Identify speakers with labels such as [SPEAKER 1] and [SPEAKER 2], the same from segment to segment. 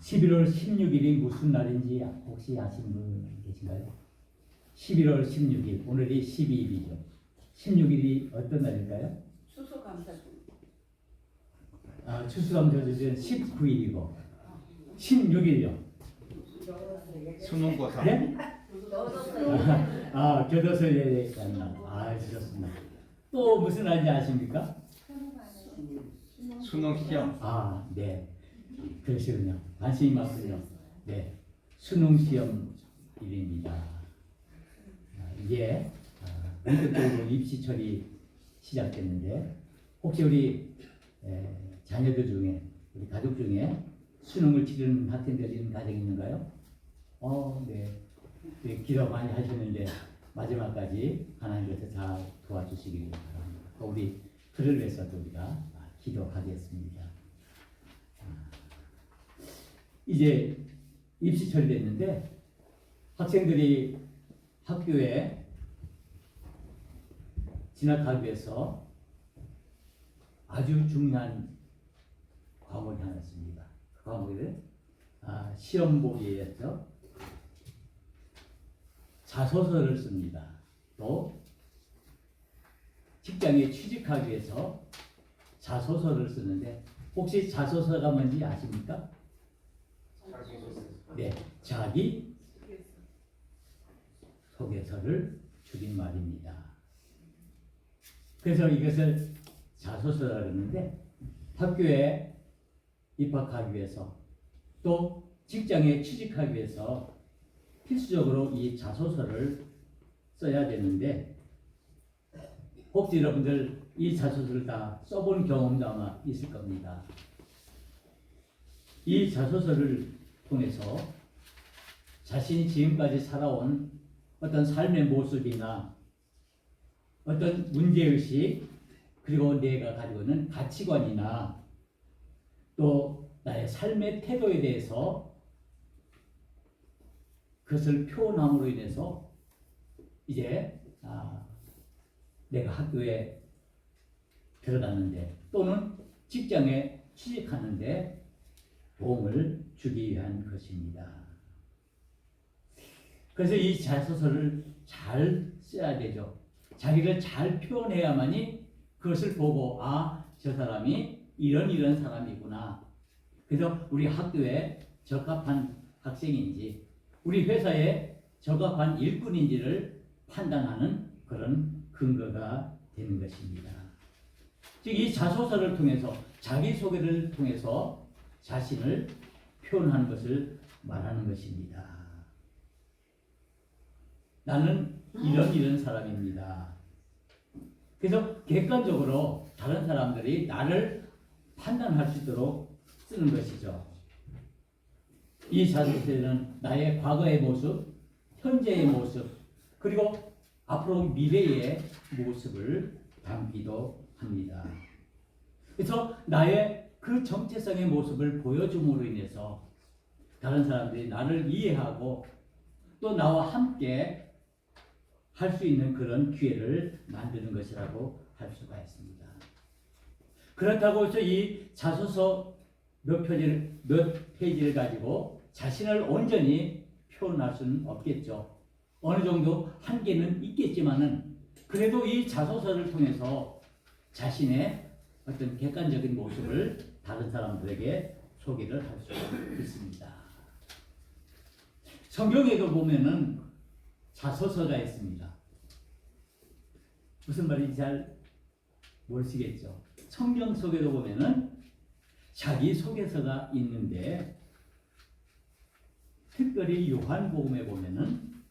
[SPEAKER 1] 11월 16일이 무슨 날인지 혹시 아시는 분 계신가요? 11월 16일, 오늘이 12일이죠. 16일이 어떤 날일까요?
[SPEAKER 2] 추수감사절.
[SPEAKER 1] 추수감사절은 19일이고 16일이요.
[SPEAKER 3] 수능고사.
[SPEAKER 1] 네? 교도소에 대한 날. 좋습니다. 또 무슨 날인지 아십니까?
[SPEAKER 3] 수능 시험.
[SPEAKER 1] 네. 그러시군요. 관심이 많군요. 네. 수능 시험 일입니다. 이제 본격적으로 입시철이 시작됐는데 혹시 우리 자녀들 중에 우리 가족 중에 수능을 치르는 학생들이 있는 가정이 있는가요? 네. 기도 많이 하셨는데 마지막까지 하나님께서 잘 도와주시기를 바랍니다. 또 우리 그를 위해서도 우리가 기도하겠습니다. 이제 입시철이 됐는데 학생들이 학교에 진학하기 위해서 아주 중요한 과목이 하나 있습니다. 그 과목은 시험 보기에 의해서 자소서를 씁니다. 또 직장에 취직하기 위해서 자소서를 쓰는데 혹시 자소서가 뭔지 아십니까? 네, 자기 소개서를 줄인 말입니다. 그래서 이것을 자소서라 그러는데 학교에 입학하기 위해서 또 직장에 취직하기 위해서 필수적으로 이 자소서를 써야 되는데 혹시 여러분들 이 자소서를 다 써본 경험도 아마 있을 겁니다. 이 자소서를 통해서 자신이 지금까지 살아온 어떤 삶의 모습이나 어떤 문제의식 그리고 내가 가지고 있는 가치관이나 또 나의 삶의 태도에 대해서 그것을 표현함으로 인해서 이제 내가 학교에 들어갔는데 또는 직장에 취직하는데 도움을 주기 위한 것입니다. 그래서 이 자소서를 잘 써야 되죠. 자기를 잘 표현해야만이 그것을 보고 저 사람이 이런 사람이구나. 그래서 우리 학교에 적합한 학생인지 우리 회사에 적합한 일꾼인지를 판단하는 그런 근거가 되는 것입니다. 즉 이 자소서를 통해서 자기소개를 통해서 자신을 표현하는 것을 말하는 것입니다. 나는 이런 사람입니다. 그래서 객관적으로 다른 사람들이 나를 판단할 수 있도록 쓰는 것이죠. 이 자소서에는 나의 과거의 모습, 현재의 모습, 그리고 앞으로 미래의 모습을 담기도 합니다. 그래서 나의 그 정체성의 모습을 보여줌으로 인해서 다른 사람들이 나를 이해하고 또 나와 함께 할 수 있는 그런 기회를 만드는 것이라고 할 수가 있습니다. 그렇다고 해서 이 자소서 몇 페이지를 가지고 자신을 온전히 표현할 수는 없겠죠. 어느 정도 한계는 있겠지만은 그래도 이 자소서를 통해서 자신의 어떤 객관적인 모습을 다른 사람들에게 소개를 할 수 있습니다. 성경에도 보면은 자소서가 있습니다. 무슨 말인지 잘 모르시겠죠? 성경 속에도 보면은 자기 소개서가 있는데 특별히 요한복음에 보면은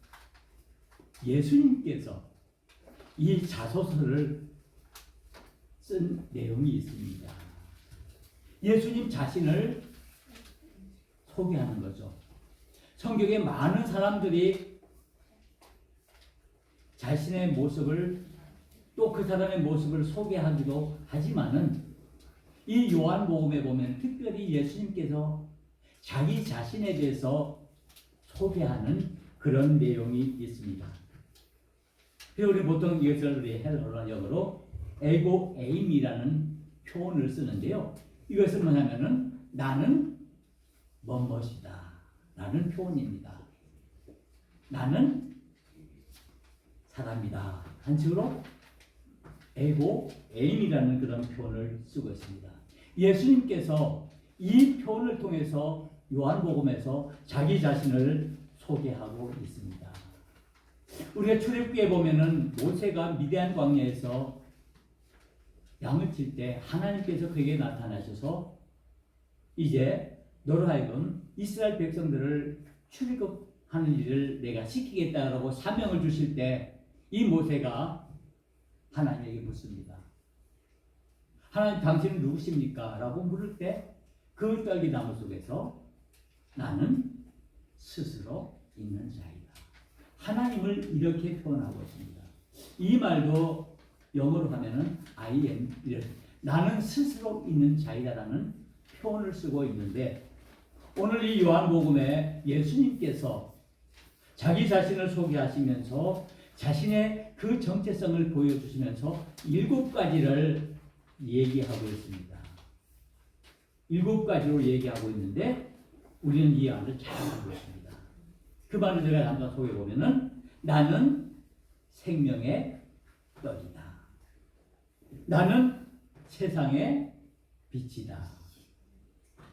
[SPEAKER 1] 예수님께서 이 자소서를 쓴 내용이 있습니다. 예수님 자신을 소개하는 거죠. 성경에 많은 사람들이 자신의 모습을 또 그 사람의 모습을 소개하기도 하지만은 이 요한복음에 보면 특별히 예수님께서 자기 자신에 대해서 소개하는 그런 내용이 있습니다. 그래서 우리 보통 이것을 우리 헬라어로 에고 에임이라는 표현을 쓰는데요. 이것은 뭐냐면은 나는 멋이다 라는 표현입니다. 나는 사람이다 한 식으로 에고 에임이라는 그런 표현을 쓰고 있습니다. 예수님께서 이 표현을 통해서 요한복음에서 자기 자신을 소개하고 있습니다. 우리가 출애굽기에 보면은 모세가 미디안 광야에서 양을 칠 때 하나님께서 그에게 나타나셔서 이제 너로 하여금 이스라엘 백성들을 출애굽하는 일을 내가 시키겠다라고 사명을 주실 때 이 모세가 하나님에게 묻습니다. 하나님 당신은 누구십니까? 라고 물을 때 그 떨기나무 속에서 나는 스스로 있는 자이다. 하나님을 이렇게 표현하고 있습니다. 이 말도 영어로 하면은 I am, 나는 스스로 있는 자이다라는 표현을 쓰고 있는데 오늘 이 요한복음에 예수님께서 자기 자신을 소개하시면서 자신의 그 정체성을 보여주시면서 7가지를 얘기하고 있습니다. 7가지로 얘기하고 있는데 우리는 이 안을 잘 알고 있습니다. 그 말을 제가 한번 소개해 보면은 나는 생명의 떡이다. 나는 세상의 빛이다.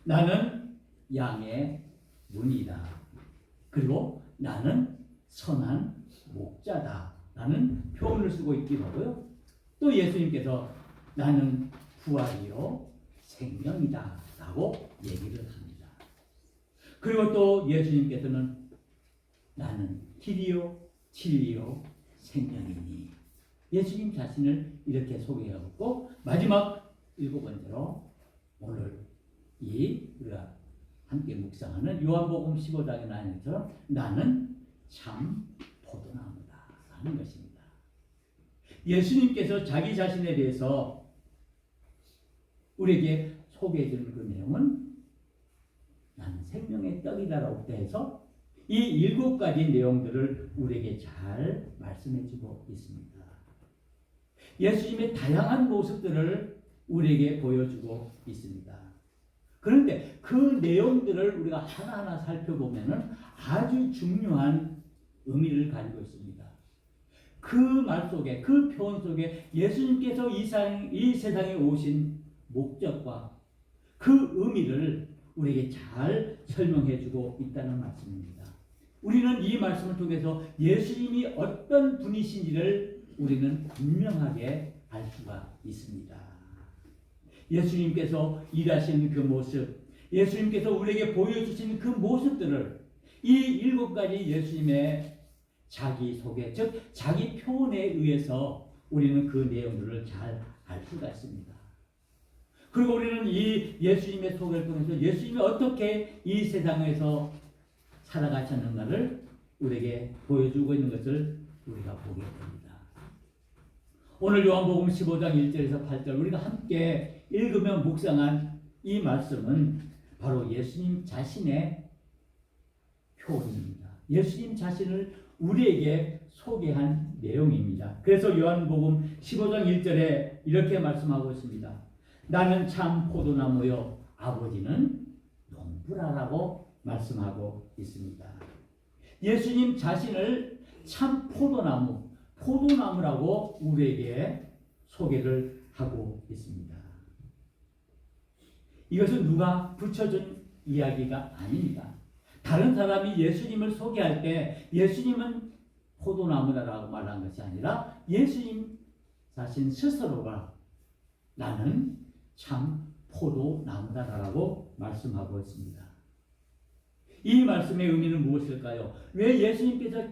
[SPEAKER 1] 나는 양의 문이다. 그리고 나는 선한 목자다. 라는 표현을 쓰고 있기도 하고요. 또 예수님께서 나는 부활이요 생명이다. 라고 얘기를 합니다. 그리고 또 예수님께서는 나는 길이요 진리요 생명이니 예수님 자신을 이렇게 소개하고 마지막 7번째로 오늘 우리가 함께 묵상하는 요한복음 15장에 나온 것처럼 나는 참 포도나무다 라는 것입니다. 예수님께서 자기 자신에 대해서 우리에게 소개해 주는 그 내용은 나는 생명의 떡이다라고 해서 이 7가지 내용들을 우리에게 잘 말씀해 주고 있습니다. 예수님의 다양한 모습들을 우리에게 보여주고 있습니다. 그런데 그 내용들을 우리가 하나하나 살펴보면 아주 중요한 의미를 가지고 있습니다. 그 말 속에, 그 표현 속에 예수님께서 이 세상에 오신 목적과 그 의미를 우리에게 잘 설명해 주고 있다는 말씀입니다. 우리는 이 말씀을 통해서 예수님이 어떤 분이신지를 우리는 분명하게 알 수가 있습니다. 예수님께서 일하시는 그 모습, 예수님께서 우리에게 보여주시는 그 모습들을 이 7가지 예수님의 자기 소개, 즉 자기 표현에 의해서 우리는 그 내용들을 잘 알 수가 있습니다. 그리고 우리는 이 예수님의 소개를 통해서 예수님이 어떻게 이 세상에서 살아가셨는가를 우리에게 보여주고 있는 것을 우리가 보게 됩니다. 오늘 요한복음 15장 1절에서 8절 우리가 함께 읽으며 묵상한 이 말씀은 바로 예수님 자신의 표현입니다. 예수님 자신을 우리에게 소개한 내용입니다. 그래서 요한복음 15장 1절에 이렇게 말씀하고 있습니다. 나는 참 포도나무요 아버지는 농부라라고 말씀하고 있습니다. 예수님 자신을 참 포도나무라고 우리에게 소개를 하고 있습니다. 이것은 누가 붙여준 이야기가 아닙니다. 다른 사람이 예수님을 소개할 때 예수님은 포도나무라고 말한 것이 아니라 예수님 자신 스스로가 나는 참 포도나무다라고 말씀하고 있습니다. 이 말씀의 의미는 무엇일까요? 왜 예수님께서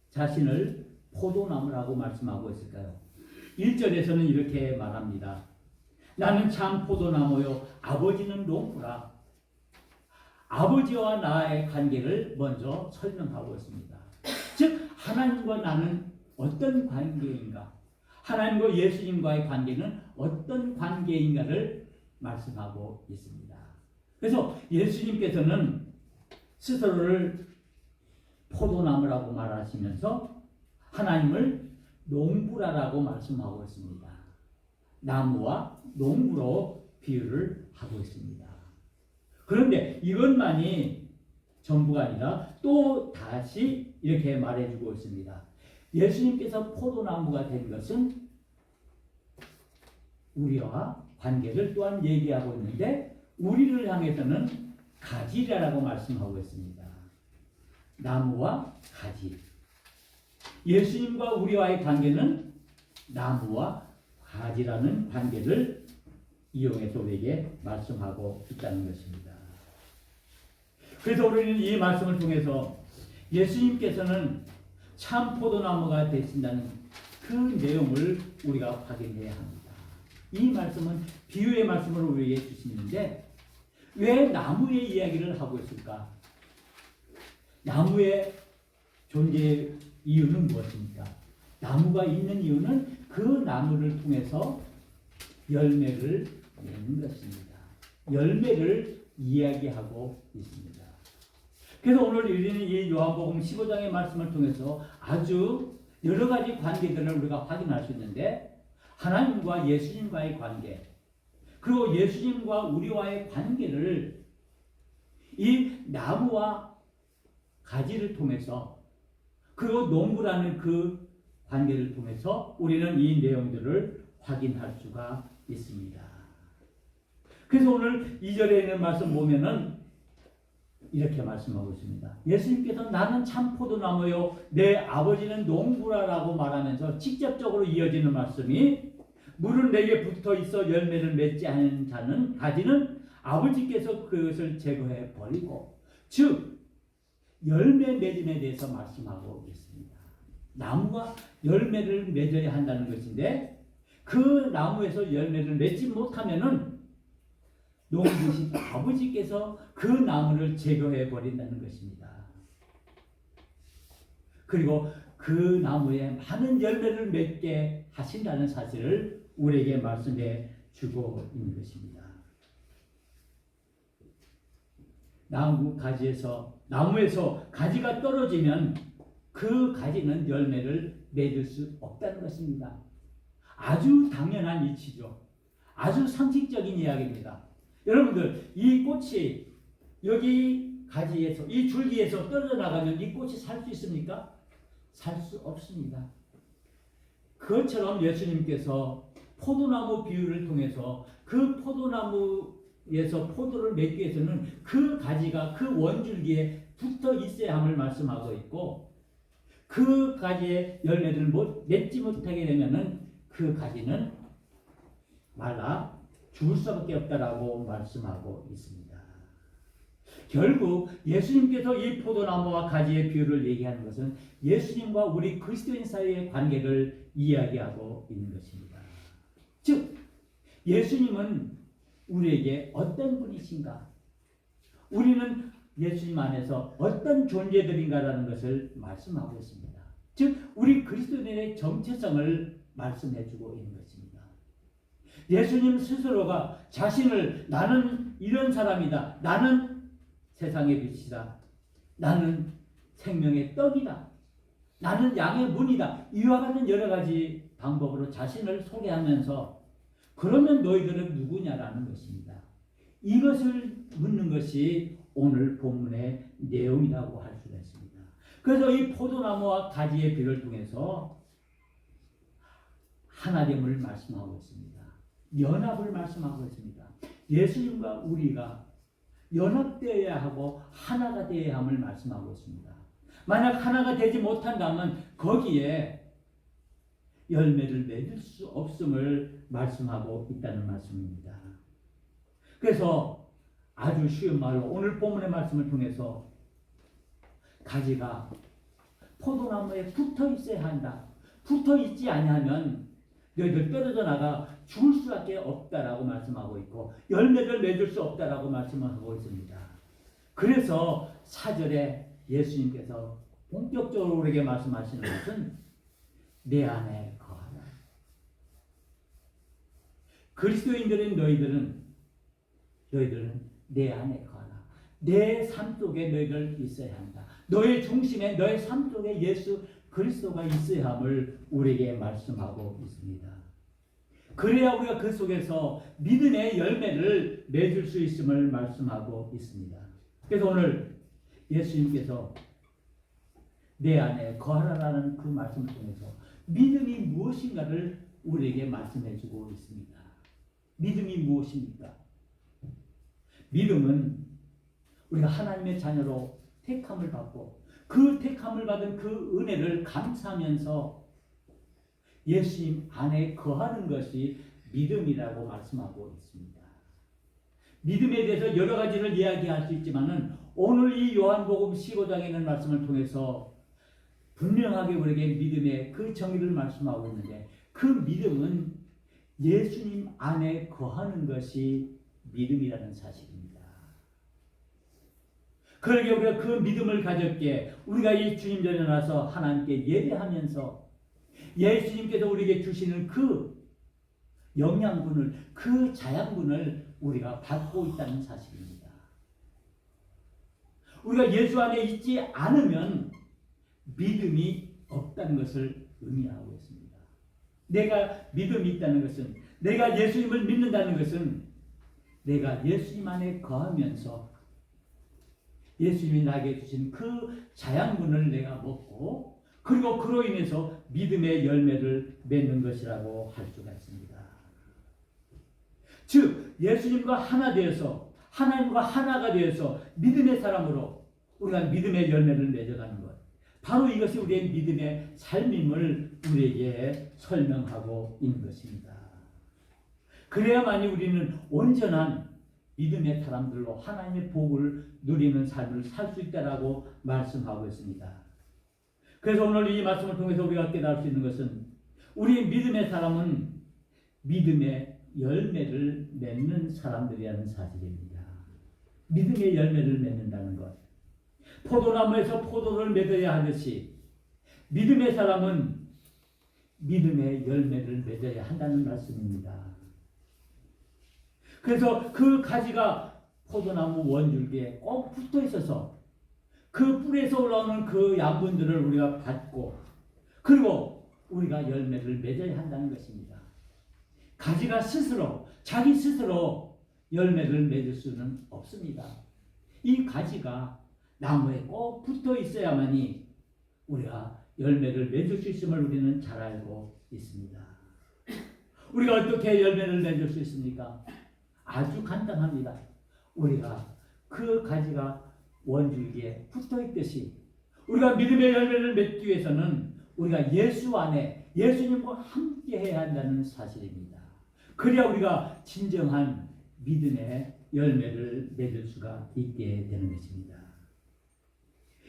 [SPEAKER 1] 자신을 포도나무라고 말씀하고 있을까요? 1절에서는 이렇게 말합니다. 나는 참 포도나무요 아버지는 농부라. 아버지와 나의 관계를 먼저 설명하고 있습니다. 즉 하나님과 나는 어떤 관계인가? 하나님과 예수님과의 관계는 어떤 관계인가를 말씀하고 있습니다. 그래서 예수님께서는 스스로를 포도나무라고 말하시면서 하나님을 농부라라고 말씀하고 있습니다. 나무와 농부로 비유를 하고 있습니다. 그런데 이것만이 전부가 아니라 또 다시 이렇게 말해주고 있습니다. 예수님께서 포도나무가 된 것은 우리와 관계를 또한 얘기하고 있는데 우리를 향해서는 가지라고 말씀하고 있습니다. 나무와 가지. 예수님과 우리와의 관계는 나무와 가지라는 관계를 이용해서 우리에게 말씀하고 있다는 것입니다. 그래서 우리는 이 말씀을 통해서 예수님께서는 참 포도나무가 되신다는 그 내용을 우리가 확인해야 합니다. 이 말씀은 비유의 말씀을 우리에게 주시는데 왜 나무의 이야기를 하고 있을까? 나무의 존재의 이유는 무엇입니까? 나무가 있는 이유는 그 나무를 통해서 열매를 맺는 것입니다. 열매를 이야기하고 있습니다. 그래서 오늘 우리는 이 요한복음 15장의 말씀을 통해서 아주 여러 가지 관계들을 우리가 확인할 수 있는데 하나님과 예수님과의 관계 그리고 예수님과 우리와의 관계를 이 나무와 가지를 통해서 그리고 농부라는 그 관계를 통해서 우리는 이 내용들을 확인할 수가 있습니다. 그래서 오늘 2절에 있는 말씀 보면은 이렇게 말씀하고 있습니다. 예수님께서 나는 참 포도나무요 내 아버지는 농부라라고 말하면서 직접적으로 이어지는 말씀이 물은 내게 붙어 있어 열매를 맺지 않은 자는 가지는 아버지께서 그것을 제거해 버리고 즉 열매 맺음에 대해서 말씀하고 있습니다. 나무가 열매를 맺어야 한다는 것인데 그 나무에서 열매를 맺지 못하면은 농부신 아버지께서 그 나무를 제거해 버린다는 것입니다. 그리고 그 나무에 많은 열매를 맺게 하신다는 사실을 우리에게 말씀해 주고 있는 것입니다. 나무에서 가지가 떨어지면 그 가지는 열매를 맺을 수 없다는 것입니다. 아주 당연한 이치죠. 아주 상식적인 이야기입니다. 여러분들 이 꽃이 여기 가지에서 이 줄기에서 떨어져 나가면 이 꽃이 살 수 있습니까? 살 수 없습니다. 그것처럼 예수님께서 포도나무 비유를 통해서 그 포도나무에서 포도를 맺기 위해서는 그 가지가 그 원줄기에 붙어 있어야 함을 말씀하고 있고 그 가지에 열매를 맺지 못하게 되면은 그 가지는 말라 죽을 수밖에 없다라고 말씀하고 있습니다. 결국 예수님께서 이 포도나무와 가지의 비유를 얘기하는 것은 예수님과 우리 그리스도인 사이의 관계를 이야기하고 있는 것입니다. 즉 예수님은 우리에게 어떤 분이신가? 우리는 예수님 안에서 어떤 존재들인가라는 것을 말씀하고 있습니다. 즉 우리 그리스도인의 정체성을 말씀해주고 있는 것입니다. 예수님 스스로가 자신을 나는 이런 사람이다. 나는 세상의 빛이다. 나는 생명의 떡이다. 나는 양의 문이다. 이와 같은 여러 가지 방법으로 자신을 소개하면서 그러면 너희들은 누구냐라는 것입니다. 이것을 묻는 것이 오늘 본문의 내용이라고 할 수가 있습니다. 그래서 이 포도나무와 가지의 비를 통해서 하나됨을 말씀하고 있습니다. 연합을 말씀하고 있습니다. 예수님과 우리가 연합되어야 하고 하나가 되어야 함을 말씀하고 있습니다. 만약 하나가 되지 못한다면 거기에 열매를 맺을 수 없음을 말씀하고 있다는 말씀입니다. 그래서 아주 쉬운 말로 오늘 본문의 말씀을 통해서 가지가 포도나무에 붙어 있어야 한다. 붙어 있지 아니하면 너희들 떨어져 나가 죽을 수밖에 없다라고 말씀하고 있고 열매를 맺을 수 없다라고 말씀하고 있습니다. 그래서 4절에 예수님께서 본격적으로 우리에게 말씀하시는 것은 내 안에 거하라. 그리스도인들인 너희들은 내 안에 거하라. 내 삶 속에 너희들 있어야 한다. 너의 중심에 너의 삶 속에 예수 그리스도가 있어야 함을 우리에게 말씀하고 있습니다. 그래야 우리가 그 속에서 믿음의 열매를 맺을 수 있음을 말씀하고 있습니다. 그래서 오늘 예수님께서 내 안에 거하라라는 그 말씀을 통해서 믿음이 무엇인가를 우리에게 말씀해 주고 있습니다. 믿음이 무엇입니까? 믿음은 우리가 하나님의 자녀로 택함을 받고 그 택함을 받은 그 은혜를 감사하면서 예수님 안에 거하는 것이 믿음이라고 말씀하고 있습니다. 믿음에 대해서 여러 가지를 이야기할 수 있지만은 오늘 이 요한복음 15장에 있는 말씀을 통해서 분명하게 우리에게 믿음의 그 정의를 말씀하고 있는데 그 믿음은 예수님 안에 거하는 것이 믿음이라는 사실입니다. 그러게 우리가 그 믿음을 가졌기에 우리가 이 주님 전에 나서 하나님께 예배하면서 예수님께서 우리에게 주시는 그 영양분을, 그 자양분을 우리가 받고 있다는 사실입니다. 우리가 예수 안에 있지 않으면 믿음이 없다는 것을 의미하고 있습니다. 내가 믿음이 있다는 것은, 내가 예수님을 믿는다는 것은 내가 예수님 안에 거하면서 예수님이 나에게 주신 그 자양분을 내가 먹고 그리고 그로 인해서 믿음의 열매를 맺는 것이라고 할 수가 있습니다. 즉 예수님과 하나 되어서 하나님과 하나가 되어서 믿음의 사람으로 우리가 믿음의 열매를 맺어가는 것, 바로 이것이 우리의 믿음의 삶임을 우리에게 설명하고 있는 것입니다. 그래야만이 우리는 온전한 믿음의 사람들로 하나님의 복을 누리는 삶을 살 수 있다라고 말씀하고 있습니다. 그래서 오늘 이 말씀을 통해서 우리가 깨달을 수 있는 것은 우리 믿음의 사람은 믿음의 열매를 맺는 사람들이라는 사실입니다. 믿음의 열매를 맺는다는 것. 포도나무에서 포도를 맺어야 하듯이 믿음의 사람은 믿음의 열매를 맺어야 한다는 말씀입니다. 그래서 그 가지가 포도나무 원줄기에 꼭 붙어 있어서 그 뿌리에서 올라오는 그 양분들을 우리가 받고 그리고 우리가 열매를 맺어야 한다는 것입니다. 가지가 스스로 자기 스스로 열매를 맺을 수는 없습니다. 이 가지가 나무에 꼭 붙어 있어야만이 우리가 열매를 맺을 수 있음을 우리는 잘 알고 있습니다. 우리가 어떻게 열매를 맺을 수 있습니까? 아주 간단합니다. 우리가 그 가지가 원줄기에 붙어 있듯이 우리가 믿음의 열매를 맺기 위해서는 우리가 예수 안에 예수님과 함께 해야 한다는 사실입니다. 그래야 우리가 진정한 믿음의 열매를 맺을 수가 있게 되는 것입니다.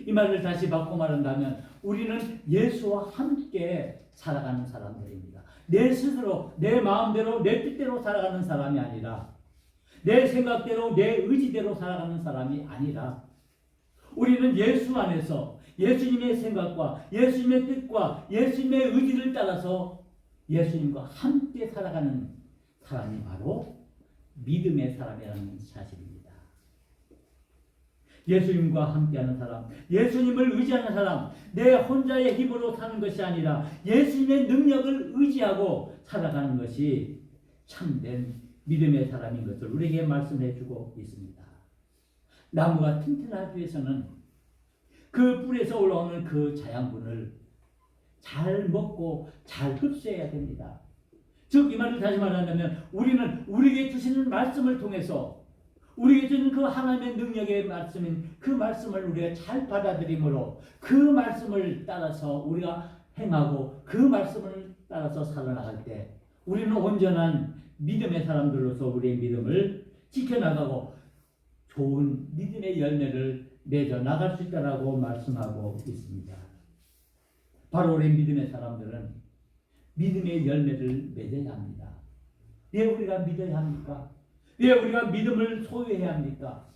[SPEAKER 1] 이 말을 다시 바꿔 말한다면 우리는 예수와 함께 살아가는 사람들입니다. 내 스스로 내 마음대로 내 뜻대로 살아가는 사람이 아니라 내 생각대로 내 의지대로 살아가는 사람이 아니라 우리는 예수 안에서 예수님의 생각과 예수님의 뜻과 예수님의 의지를 따라서 예수님과 함께 살아가는 사람이 바로 믿음의 사람이라는 사실입니다. 예수님과 함께하는 사람, 예수님을 의지하는 사람, 내 혼자의 힘으로 사는 것이 아니라 예수님의 능력을 의지하고 살아가는 것이 참된 믿음의 사람인 것을 우리에게 말씀해 주고 있습니다. 나무가 튼튼하기 위해서는 그 뿌리에서 올라오는 그 자양분을 잘 먹고 잘 흡수해야 됩니다. 즉 이 말을 다시 말한다면 우리는 우리에게 주시는 말씀을 통해서 우리에게 주는 그 하나님의 능력의 말씀인 그 말씀을 우리가 잘 받아들임으로 그 말씀을 따라서 우리가 행하고 그 말씀을 따라서 살아나갈 때 우리는 온전한 믿음의 사람들로서 우리의 믿음을 지켜나가고 좋은 믿음의 열매를 맺어 나갈 수 있다라고 말씀하고 있습니다. 바로 우리 믿음의 사람들은 믿음의 열매를 맺어야 합니다. 왜 우리가 믿어야 합니까? 왜 우리가 믿음을 소유해야 합니까?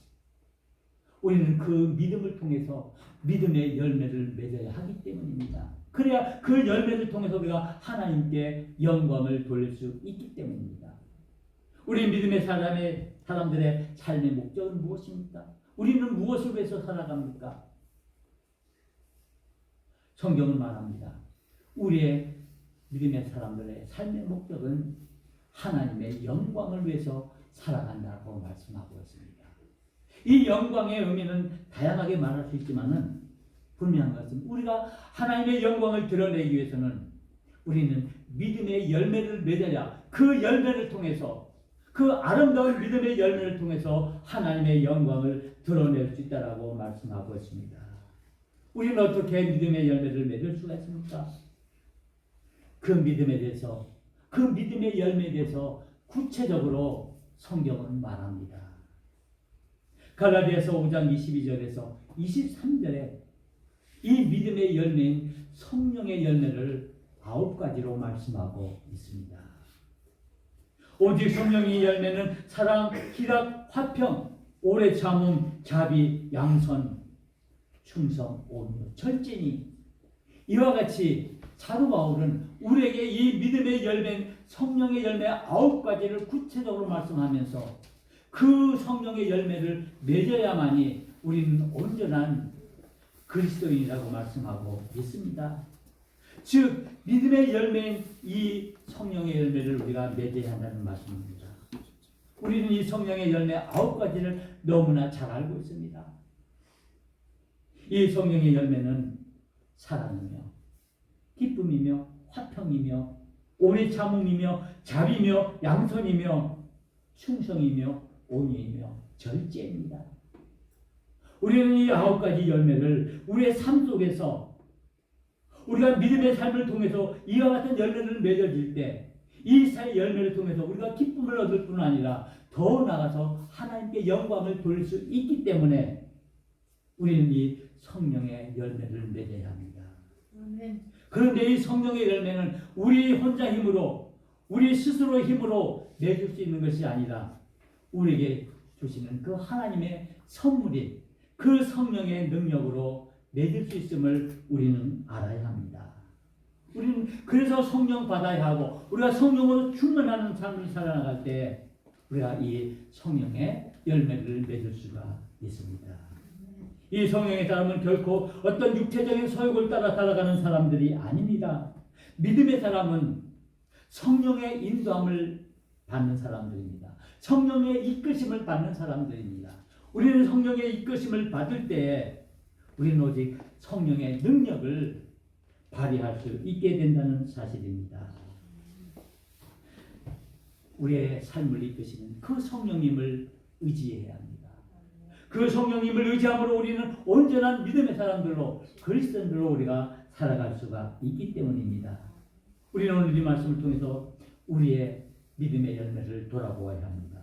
[SPEAKER 1] 우리는 그 믿음을 통해서 믿음의 열매를 맺어야 하기 때문입니다. 그래야 그 열매를 통해서 우리가 하나님께 영광을 돌릴 수 있기 때문입니다. 우리 믿음의 사람들의 삶의 목적은 무엇입니까? 우리는 무엇을 위해서 살아갑니까? 성경은 말합니다. 우리의 믿음의 사람들의 삶의 목적은 하나님의 영광을 위해서 살아간다고 말씀하고 있습니다. 이 영광의 의미는 다양하게 말할 수 있지만은 분명한 것은 우리가 하나님의 영광을 드러내기 위해서는 우리는 믿음의 열매를 맺어야 그 열매를 통해서 그 아름다운 믿음의 열매를 통해서 하나님의 영광을 드러낼 수 있다라고 말씀하고 있습니다. 우리는 어떻게 믿음의 열매를 맺을 수가 있습니까? 그 믿음에 대해서 그 믿음의 열매에 대해서 구체적으로 성경은 말합니다. 갈라디아서 5장 22절에서 23절에 이 믿음의 열매인 성령의 열매를 9가지로 말씀하고 있습니다. 오직 성령의 열매는 사랑, 희락, 화평, 오래 참음, 자비, 양선, 충성, 온유, 절제니 이와 같이 사도 바울은 우리에게 이 믿음의 열매인 성령의 열매 9가지를 구체적으로 말씀하면서 그 성령의 열매를 맺어야만이 우리는 온전한 그리스도인이라고 말씀하고 있습니다. 즉 믿음의 열매인 이 성령의 열매를 우리가 맺어야 한다는 말씀입니다. 우리는 이 성령의 열매 9가지를 너무나 잘 알고 있습니다. 이 성령의 열매는 사랑이며 기쁨이며 화평이며 오래 참음이며 자비며 양선이며 충성이며 온유이며 절제입니다. 우리는 이 9가지 열매를 우리의 삶 속에서 우리가 믿음의 삶을 통해서 이와 같은 열매를 맺어질 때 이 열매를 통해서 우리가 기쁨을 얻을 뿐 아니라 더 나아가서 하나님께 영광을 돌릴 수 있기 때문에 우리는 이 성령의 열매를 맺어야 합니다. 그런데 이 성령의 열매는 우리 혼자 힘으로 우리 스스로의 힘으로 맺을 수 있는 것이 아니라 우리에게 주시는 그 하나님의 선물인 그 성령의 능력으로 맺을 수 있음을 우리는 알아야 합니다. 우리는 그래서 성령 받아야 하고 우리가 성령으로 충만하는 삶을 살아나갈 때 우리가 이 성령의 열매를 맺을 수가 있습니다. 이 성령의 사람은 결코 어떤 육체적인 소욕을 따라 살아가는 사람들이 아닙니다. 믿음의 사람은 성령의 인도함을 받는 사람들입니다. 성령의 이끄심을 받는 사람들입니다. 우리는 성령의 이끄심을 받을 때에 우리는 오직 성령의 능력을 발휘할 수 있게 된다는 사실입니다. 우리의 삶을 이끄시는 그 성령님을 의지해야 합니다. 그 성령님을 의지함으로 우리는 온전한 믿음의 사람들로 그리스도인들로 우리가 살아갈 수가 있기 때문입니다. 우리는 오늘 이 말씀을 통해서 우리의 믿음의 열매를 돌아보아야 합니다.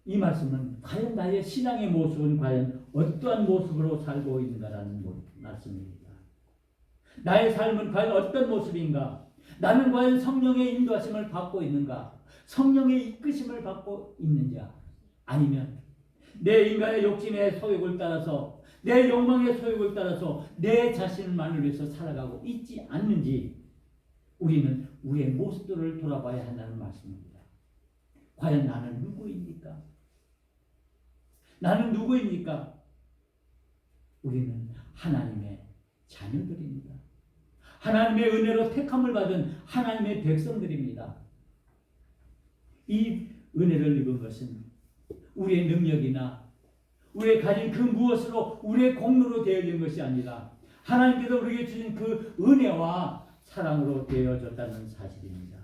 [SPEAKER 1] 이 말씀은 과연 나의 신앙의 모습은 과연 어떠한 모습으로 살고 있는가라는 말씀입니다. 나의 삶은 과연 어떤 모습인가? 나는 과연 성령의 인도하심을 받고 있는가? 성령의 이끄심을 받고 있는가? 아니면 내 인간의 욕심의 소욕을 따라서 내 욕망의 소욕을 따라서 내 자신만을 위해서 살아가고 있지 않는지 우리는 우리의 모습들을 돌아봐야 한다는 말씀입니다. 과연 나는 누구입니까? 나는 누구입니까? 우리는 하나님의 자녀들입니다. 하나님의 은혜로 택함을 받은 하나님의 백성들입니다. 이 은혜를 입은 것은 우리의 능력이나 우리의 가진 그 무엇으로 우리의 공로로 되어진 것이 아니라 하나님께서 우리에게 주신 그 은혜와 사랑으로 되어졌다는 사실입니다.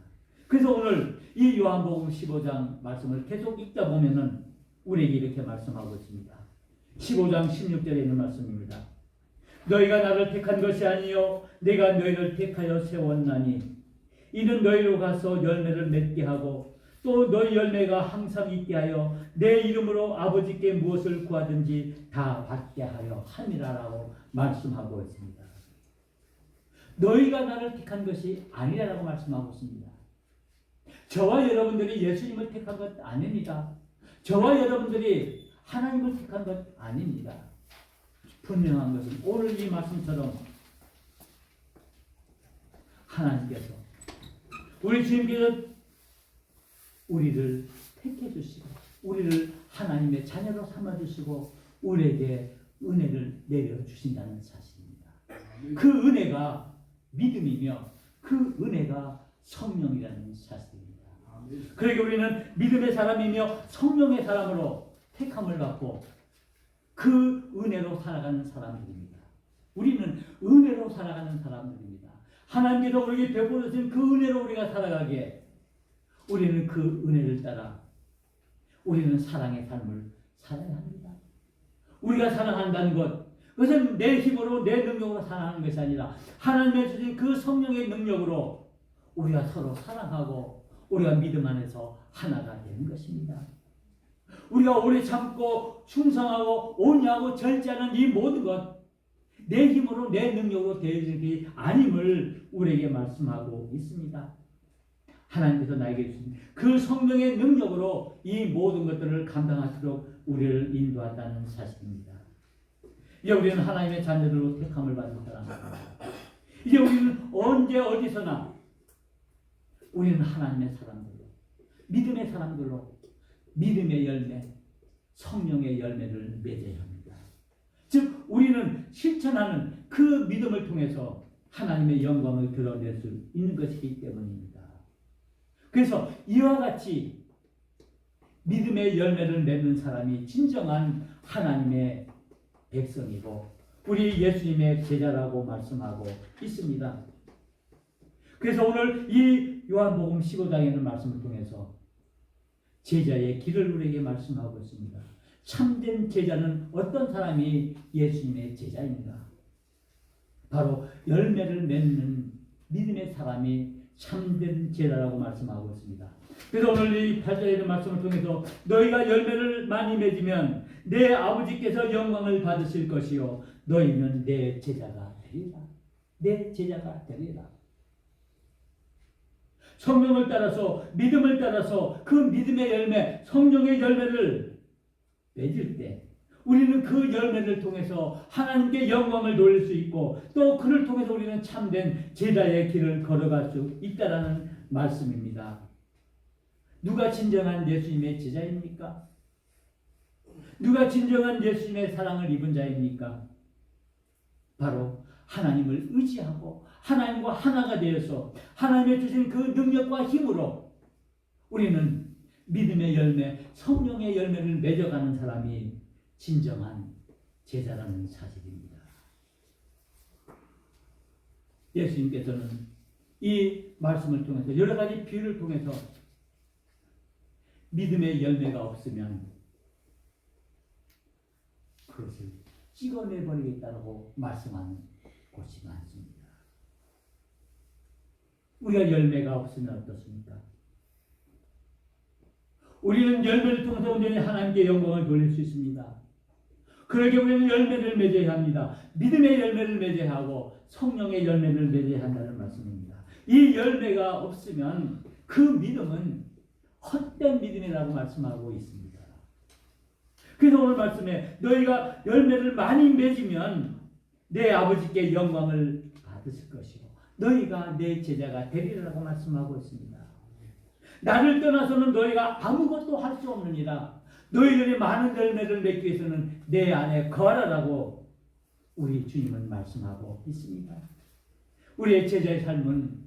[SPEAKER 1] 그래서 오늘 이 요한복음 15장 말씀을 계속 읽다 보면은 우리에게 이렇게 말씀하고 있습니다. 15장 16절에 있는 말씀입니다. 너희가 나를 택한 것이 아니요 내가 너희를 택하여 세웠나니 이는 너희로 가서 열매를 맺게 하고 또 너희 열매가 항상 있게 하여 내 이름으로 아버지께 무엇을 구하든지 다 받게 하려 함이라라고 말씀하고 있습니다. 너희가 나를 택한 것이 아니라라고 말씀하고 있습니다. 저와 여러분들이 예수님을 택한 것 아닙니다. 저와 여러분들이 하나님을 택한 것 아닙니다. 분명한 것은 오늘 이 말씀처럼 하나님께서 우리 주님께서 우리를 택해 주시고 우리를 하나님의 자녀로 삼아 주시고 우리에게 은혜를 내려 주신다는 사실입니다. 그 은혜가 믿음이며 그 은혜가 성령이라는 사실입니다. 그러게 우리는 믿음의 사람이며 성령의 사람으로 택함을 받고 그 은혜로 살아가는 사람들입니다. 우리는 은혜로 살아가는 사람들입니다. 하나님께서 우리에게 베풀어 주신 그 은혜로 우리가 살아가기에 우리는 그 은혜를 따라 우리는 사랑의 삶을 살아야 합니다. 우리가 사랑한다는 것, 그것은 내 힘으로 내 능력으로 사랑하는 것이 아니라 하나님의 주신 그 성령의 능력으로 우리가 서로 사랑하고 우리가 믿음 안에서 하나가 되는 것입니다. 우리가 오래 참고 충성하고 온유하고 절제하는 이 모든 것, 내 힘으로 내 능력으로 되어지는 게 아님을 우리에게 말씀하고 있습니다. 하나님께서 나에게 주신 그 성령의 능력으로 이 모든 것들을 감당하도록 우리를 인도한다는 사실입니다. 이제 우리는 하나님의 자녀들로 택함을 받은 사람입니다. 이제 우리는 언제 어디서나 우리는 하나님의 사람들로, 믿음의 사람들로 믿음의 열매, 성령의 열매를 맺어야 합니다. 즉 우리는 실천하는 그 믿음을 통해서 하나님의 영광을 드러낼 수 있는 것이기 때문입니다. 그래서 이와 같이 믿음의 열매를 맺는 사람이 진정한 하나님의 백성이고 우리 예수님의 제자라고 말씀하고 있습니다. 그래서 오늘 이 요한복음 15장에 있는 말씀을 통해서 제자의 길을 우리에게 말씀하고 있습니다. 참된 제자는 어떤 사람이 예수님의 제자입니다. 바로 열매를 맺는 믿음의 사람이 참된 제자라고 말씀하고 있습니다. 그래서 오늘 이 8절에 있는 말씀을 통해서 너희가 열매를 많이 맺으면 내 아버지께서 영광을 받으실 것이요 너희는 내 제자가 되리라. 내 제자가 되리라. 성령을 따라서 믿음을 따라서 그 믿음의 열매, 성령의 열매를 맺을 때 우리는 그 열매를 통해서 하나님께 영광을 돌릴 수 있고 또 그를 통해서 우리는 참된 제자의 길을 걸어갈 수 있다라는 말씀입니다. 누가 진정한 예수님의 제자입니까? 누가 진정한 예수님의 사랑을 입은 자입니까? 바로 하나님을 의지하고 하나님과 하나가 되어서 하나님의 주신 그 능력과 힘으로 우리는 믿음의 열매, 성령의 열매를 맺어가는 사람이 진정한 제자라는 사실입니다. 예수님께서는 이 말씀을 통해서 여러 가지 비유를 통해서 믿음의 열매가 없으면 그것을 찍어내버리겠다고 말씀하는 곳이 많습니다. 우리가 열매가 없으면 어떻습니까? 우리는 열매를 통해서 온전히 하나님께 영광을 돌릴 수 있습니다. 그러기 우리는 열매를 맺어야 합니다. 믿음의 열매를 맺어야 하고 성령의 열매를 맺어야 한다는 말씀입니다. 이 열매가 없으면 그 믿음은 헛된 믿음이라고 말씀하고 있습니다. 그래서 오늘 말씀에 너희가 열매를 많이 맺으면 내 아버지께 영광을 받으실 것이고 너희가 내 제자가 되리라고 말씀하고 있습니다. 나를 떠나서는 너희가 아무것도 할 수 없느니라. 너희들이 많은 열매를 맺기 위해서는 내 안에 거하라라고 우리 주님은 말씀하고 있습니다. 우리의 제자의 삶은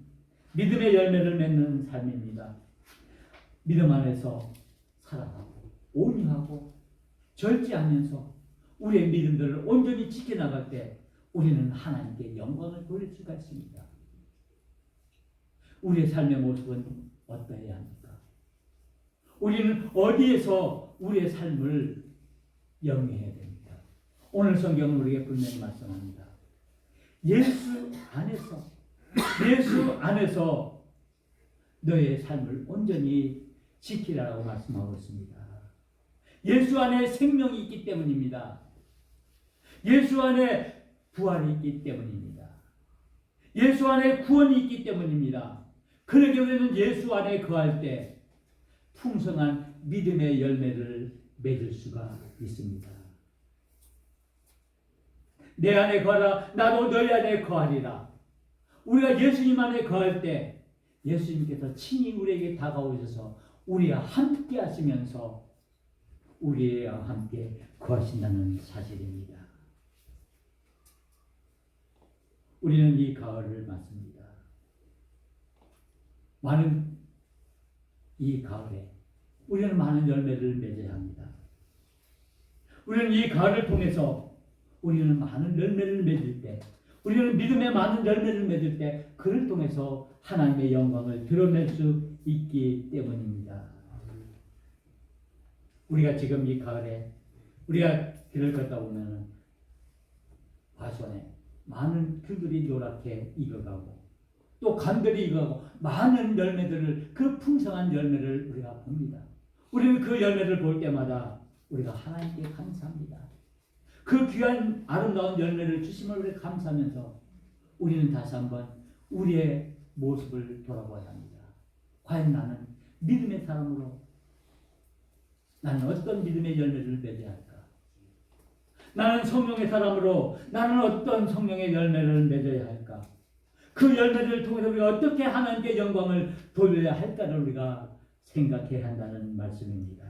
[SPEAKER 1] 믿음의 열매를 맺는 삶입니다. 믿음 안에서 살아가고 온유하고 절제하면서 우리의 믿음들을 온전히 지켜나갈 때 우리는 하나님께 영광을 돌릴 수가 있습니다. 우리의 삶의 모습은 어떠해야 합니까? 우리는 어디에서 우리의 삶을 영위해야 됩니까? 오늘 성경은 우리에게 분명히 말씀합니다. 예수 안에서 너의 삶을 온전히 지키라고 말씀하고 있습니다. 예수 안에 생명이 있기 때문입니다. 예수 안에 부활이 있기 때문입니다. 예수 안에 구원이 있기 때문입니다. 그러기 우리는 예수 안에 거할 때 풍성한 믿음의 열매를 맺을 수가 있습니다. 내 안에 거하라 나도 너희 안에 거하리라. 우리가 예수님 안에 거할 때 예수님께서 친히 우리에게 다가오셔서 우리와 함께 하시면서 우리와 함께 거하신다는 사실입니다. 우리는 이 가을을 맞습니다. 많은 이 가을에 우리는 많은 열매를 맺어야 합니다. 우리는 이 가을을 통해서 우리는 많은 열매를 맺을 때, 우리는 믿음의 많은 열매를 맺을 때 그를 통해서 하나님의 영광을 드러낼 수 있기 때문입니다. 우리가 지금 이 가을에 우리가 길을 걷다 보면 과수원에 많은 풀들이 노랗게 익어가고 또 간들이 익어가고 많은 열매들을, 그 풍성한 열매를 우리가 봅니다. 우리는 그 열매를 볼 때마다 우리가 하나님께 감사합니다. 그 귀한 아름다운 열매를 주심을 우리가 감사하면서 우리는 다시 한번 우리의 모습을 돌아봐야 합니다. 과연 나는 믿음의 사람으로 나는 어떤 믿음의 열매를 맺어야 할까? 나는 성령의 사람으로 나는 어떤 성령의 열매를 맺어야 할까? 그 열매를 통해서 우리가 어떻게 하나님께 영광을 돌려야 할까를 우리가 생각해야 한다는 말씀입니다.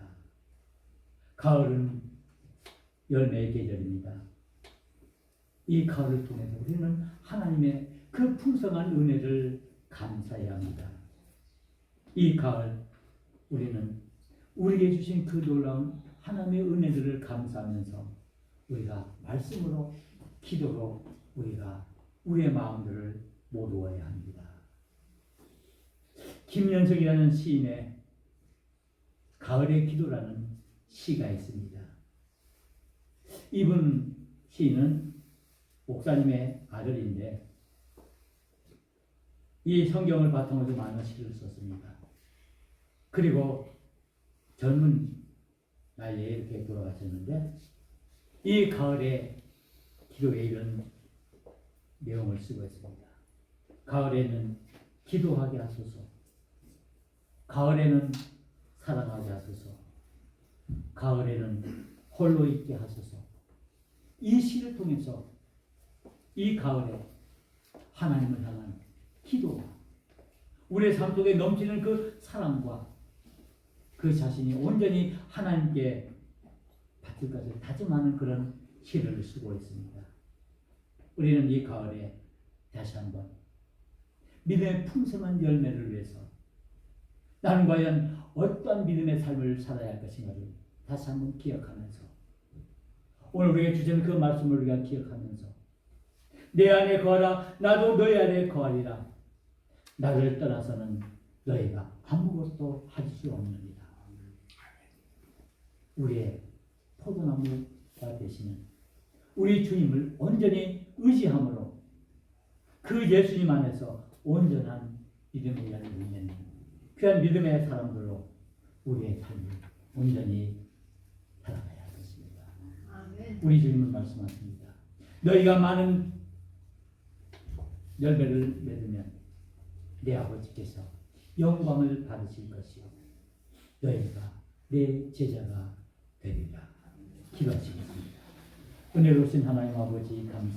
[SPEAKER 1] 가을은 열매의 계절입니다. 이 가을을 통해서 우리는 하나님의 그 풍성한 은혜를 감사해야 합니다. 이 가을 우리는 우리에게 주신 그 놀라운 하나님의 은혜들을 감사하면서 우리가 말씀으로, 기도로 우리가 우리의 마음들을 모두어야 합니다. 김연석이라는 시인의 가을의 기도라는 시가 있습니다. 이분 시인은 목사님의 아들인데 이 성경을 바탕으로 많은 시를 썼습니다. 그리고 젊은 나이에 이렇게 돌아가셨는데 이 가을에 기도에 이런 내용을 쓰고 있습니다. 가을에는 기도하게 하소서. 가을에는 사랑하게 하소서. 가을에는 홀로 있게 하소서. 이 시를 통해서 이 가을에 하나님을 향한 기도와 우리의 삶 속에 넘치는 그 사랑과 그 자신이 온전히 하나님께 바칠 것을 다짐하는 그런 시를 쓰고 있습니다. 우리는 이 가을에 다시 한번 믿음의 풍성한 열매를 위해서 나는 과연 어떤 믿음의 삶을 살아야 할 것인가를 다시 한번 기억하면서 오늘 우리에게 주시는 그 말씀을 우리가 기억하면서 내 안에 거하라 나도 너희 안에 거하리라. 나를 떠나서는 너희가 아무것도 할 수 없느니라. 우리의 포도나무가 되시는 우리 주님을 온전히 의지함으로 그 예수님 안에서 온전한 믿음의 열매를 맺는 귀한 믿음의 사람들로 우리의 삶을 온전히 살아가야 하겠습니다. 우리 주님은 말씀하십니다. 너희가 많은 열매를 맺으면 내 아버지께서 영광을 받으실 것이요 너희가 내 제자가 되리라. 기도하시겠습니다. 은혜로우신 하나님 아버지 감사합니다.